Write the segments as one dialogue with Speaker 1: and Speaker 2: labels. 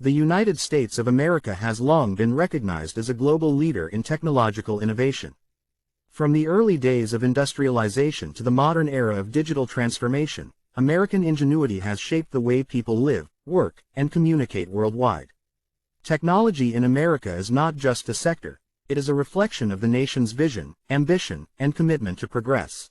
Speaker 1: The United States of America has long been recognized as a global leader in technological innovation. From the early days of industrialization to the modern era of digital transformation, American ingenuity has shaped the way people live, work, and communicate worldwide. Technology in America is not just a sector, it is a reflection of the nation's vision, ambition, and commitment to progress.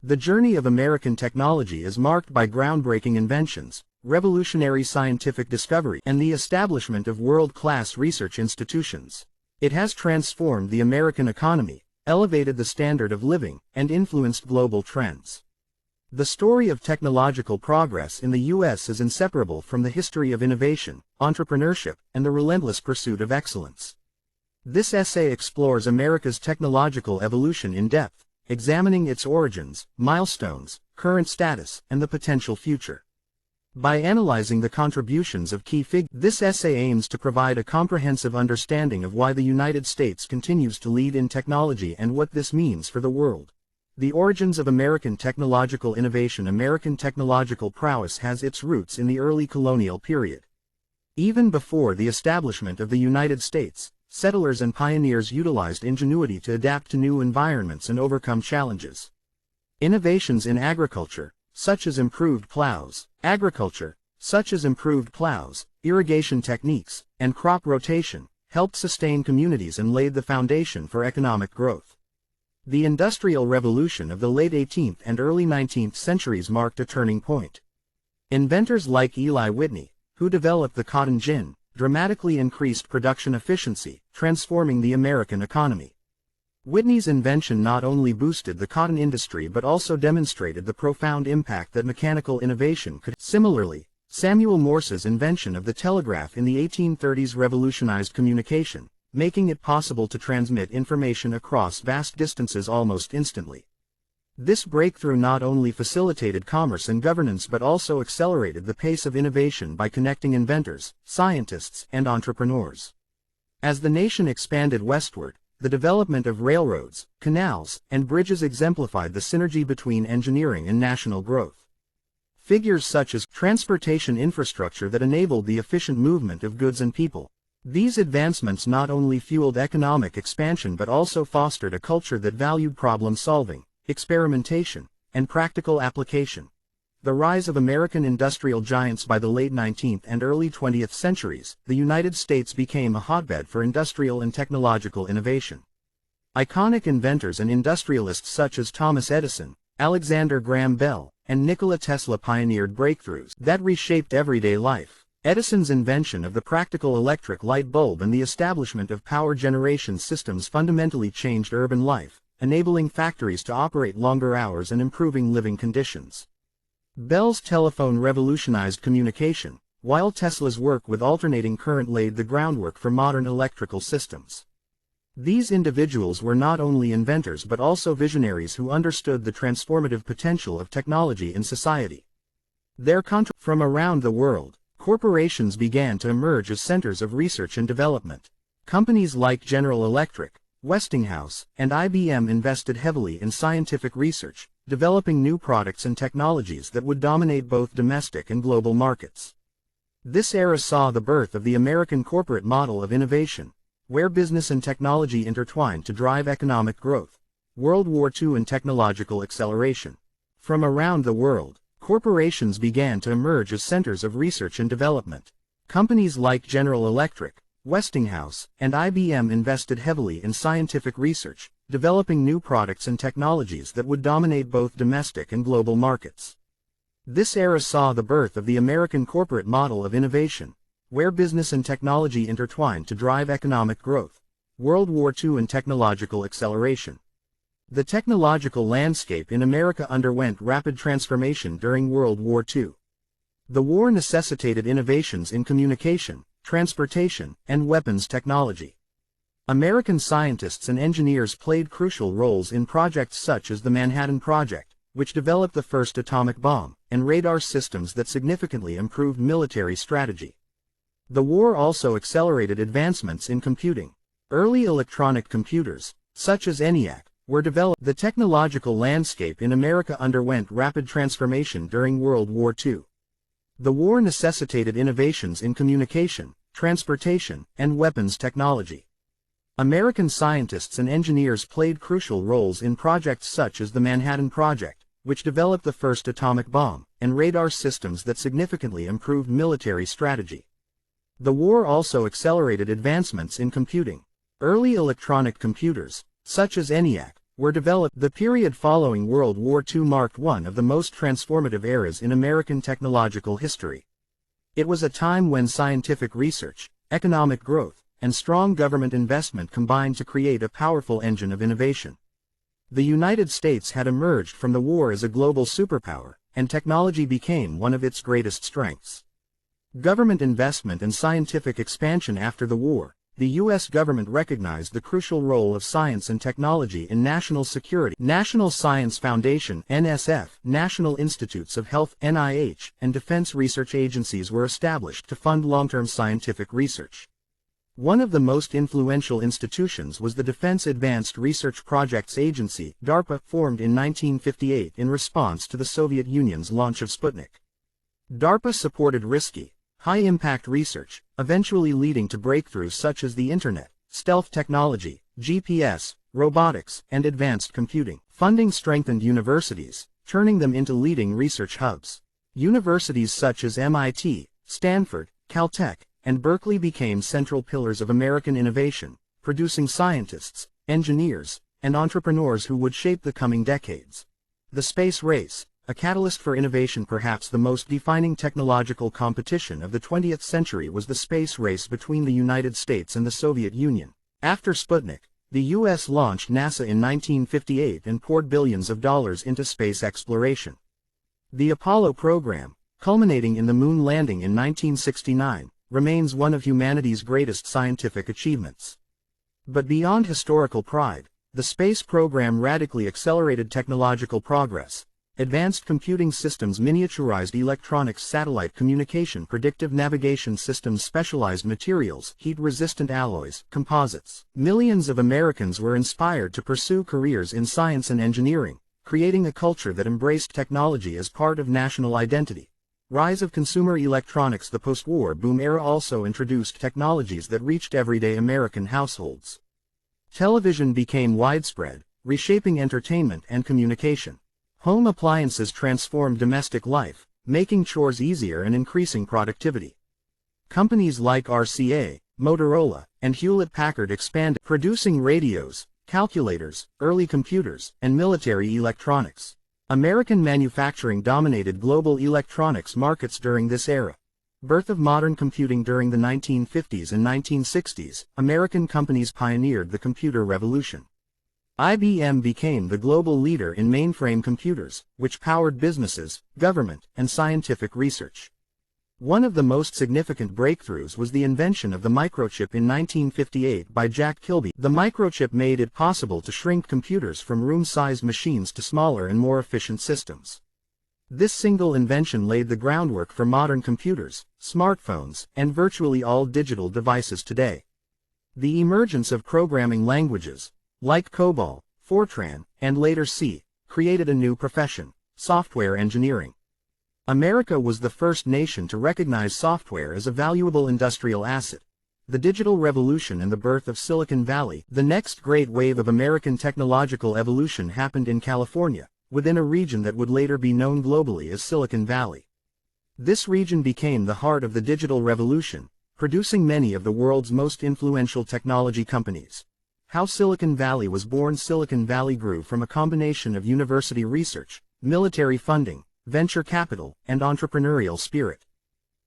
Speaker 1: The journey of American technology is marked by groundbreaking inventions, revolutionary scientific discovery, and the establishment of world-class research institutions. It has transformed the American economy, elevated the standard of living, and influenced global trends. The story of technological progress in the U.S. is inseparable from the history of innovation, entrepreneurship, and the relentless pursuit of excellence. This essay explores America's technological evolution in depth, examining its origins, milestones, current status, and the potential future. By analyzing the contributions of key figures, this essay aims to provide a comprehensive understanding of why the United States continues to lead in technology and what this means for the world. The origins of American technological innovation. American technological prowess has its roots in the early colonial period. Even before the establishment of the United States, settlers and pioneers utilized ingenuity to adapt to new environments and overcome challenges. Innovations in agriculture, such as improved plows, irrigation techniques, and crop rotation, helped sustain communities and laid the foundation for economic growth. The Industrial Revolution of the late 18th and early 19th centuries marked a turning point. Inventors like Eli Whitney, who developed the cotton gin, dramatically increased production efficiency, transforming the American economy. Whitney's invention not only boosted the cotton industry but also demonstrated the profound impact that mechanical innovation could. Similarly, Samuel Morse's invention of the telegraph in the 1830s revolutionized communication, making it possible to transmit information across vast distances almost instantly. This breakthrough not only facilitated commerce and governance but also accelerated the pace of innovation by connecting inventors, scientists, and entrepreneurs. As the nation expanded westward, the development of railroads, canals, and bridges exemplified the synergy between engineering and national growth. Figures such as transportation infrastructure that enabled the efficient movement of goods and people. These advancements not only fueled economic expansion but also fostered a culture that valued problem-solving, experimentation, and practical application. The rise of American industrial giants. By the late 19th and early 20th centuries, the United States became a hotbed for industrial and technological innovation. Iconic inventors and industrialists such as Thomas Edison, Alexander Graham Bell, and Nikola Tesla pioneered breakthroughs that reshaped everyday life. Edison's invention of the practical electric light bulb and the establishment of power generation systems fundamentally changed urban life, enabling factories to operate longer hours and improving living conditions. Bell's telephone revolutionized communication, while Tesla's work with alternating current laid the groundwork for modern electrical systems. These individuals were not only inventors but also visionaries who understood the transformative potential of technology in society. From around the world, corporations began to emerge as centers of research and development. Companies like General Electric, Westinghouse, and IBM invested heavily in scientific research, developing new products and technologies that would dominate both domestic and global markets. This era saw the birth of the American corporate model of innovation, where business and technology intertwined to drive economic growth. World War II and technological acceleration. From around the world, corporations began to emerge as centers of research and development. Companies like General Electric, Westinghouse, and IBM invested heavily in scientific research, developing new products and technologies that would dominate both domestic and global markets. This era saw the birth of the American corporate model of innovation, where business and technology intertwined to drive economic growth. World War II and technological acceleration. The technological landscape in America underwent rapid transformation during World War II. The war necessitated innovations in communication, transportation, and weapons technology. American scientists and engineers played crucial roles in projects such as the Manhattan Project, which developed the first atomic bomb, and radar systems that significantly improved military strategy. The war also accelerated advancements in computing. Early electronic computers, such as ENIAC, were developed. The technological landscape in America underwent rapid transformation during World War II. The war necessitated innovations in communication, transportation, and weapons technology. American scientists and engineers played crucial roles in projects such as the Manhattan Project, which developed the first atomic bomb, and radar systems that significantly improved military strategy. The war also accelerated advancements in computing. Early electronic computers, such as ENIAC, were developed. The period following World War II marked one of the most transformative eras in American technological history. It was a time when scientific research, economic growth, and strong government investment combined to create a powerful engine of innovation. The United States had emerged from the war as a global superpower, and technology became one of its greatest strengths. Government investment and scientific expansion. After the war, the U.S. government recognized the crucial role of science and technology in national security. National Science Foundation (NSF), National Institutes of Health (NIH), and defense research agencies were established to fund long-term scientific research. One of the most influential institutions was the Defense Advanced Research Projects Agency, DARPA, formed in 1958 in response to the Soviet Union's launch of Sputnik. DARPA supported risky, high-impact research, eventually leading to breakthroughs such as the Internet, stealth technology, GPS, robotics, and advanced computing. Funding strengthened universities, turning them into leading research hubs. Universities such as MIT, Stanford, Caltech, and Berkeley became central pillars of American innovation, producing scientists, engineers, and entrepreneurs who would shape the coming decades. The space race, a catalyst for innovation. Perhaps the most defining technological competition of the 20th century was the space race between the United States and the Soviet Union. After Sputnik, the U.S. launched NASA in 1958 and poured billions of dollars into space exploration. The Apollo program, culminating in the moon landing in 1969, remains one of humanity's greatest scientific achievements. But beyond historical pride, the space program radically accelerated technological progress. Advanced computing systems, miniaturized electronics, satellite communication, predictive navigation systems, specialized materials, heat-resistant alloys, composites. Millions of Americans were inspired to pursue careers in science and engineering, creating a culture that embraced technology as part of national identity. Rise of consumer electronics. The post-war boom era also introduced technologies that reached everyday American households. Television became widespread, reshaping entertainment and communication. Home appliances transformed domestic life, making chores easier and increasing productivity. Companies like RCA, Motorola, and Hewlett-Packard expanded, producing radios, calculators, early computers, and military electronics. American manufacturing dominated global electronics markets during this era. Birth of modern computing. During the 1950s and 1960s, American companies pioneered the computer revolution. IBM became the global leader in mainframe computers, which powered businesses, government, and scientific research. One of the most significant breakthroughs was the invention of the microchip in 1958 by Jack Kilby. The microchip made it possible to shrink computers from room-sized machines to smaller and more efficient systems. This single invention laid the groundwork for modern computers, smartphones, and virtually all digital devices today. The emergence of programming languages, like COBOL, Fortran, and later C, created a new profession: software engineering. America was the first nation to recognize software as a valuable industrial asset. The digital revolution and the birth of Silicon Valley. The next great wave of American technological evolution happened in California, within a region that would later be known globally as Silicon Valley. This region became the heart of the digital revolution, producing many of the world's most influential technology companies. How Silicon Valley was born. Silicon Valley grew from a combination of university research, military funding, venture capital, and entrepreneurial spirit.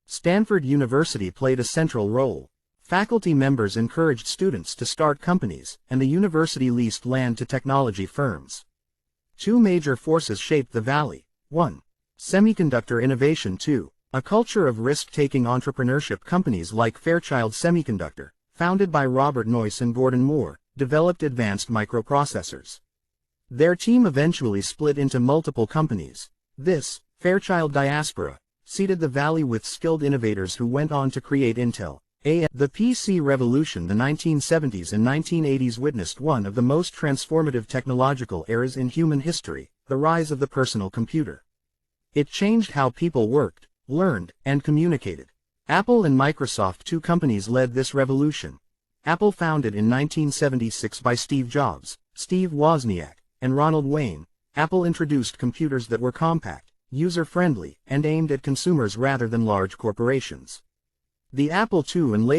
Speaker 1: Stanford University played a central role. Faculty members encouraged students to start companies, and the university leased land to technology firms. Two major forces shaped the valley. 1. Semiconductor innovation. 2. A culture of risk-taking entrepreneurship. Companies like Fairchild Semiconductor, founded by Robert Noyce and Gordon Moore, developed advanced microprocessors. Their team eventually split into multiple companies. This Fairchild diaspora seeded the valley with skilled innovators who went on to create Intel. The PC revolution. The 1970s and 1980s witnessed one of the most transformative technological eras in human history, the rise of the personal computer. It changed how people worked, learned, and communicated. Apple and Microsoft, two companies, led this revolution. Apple, founded in 1976 by Steve Jobs, Steve Wozniak, and Ronald Wayne, Apple introduced computers that were compact, user-friendly, and aimed at consumers rather than large corporations. The Apple II and later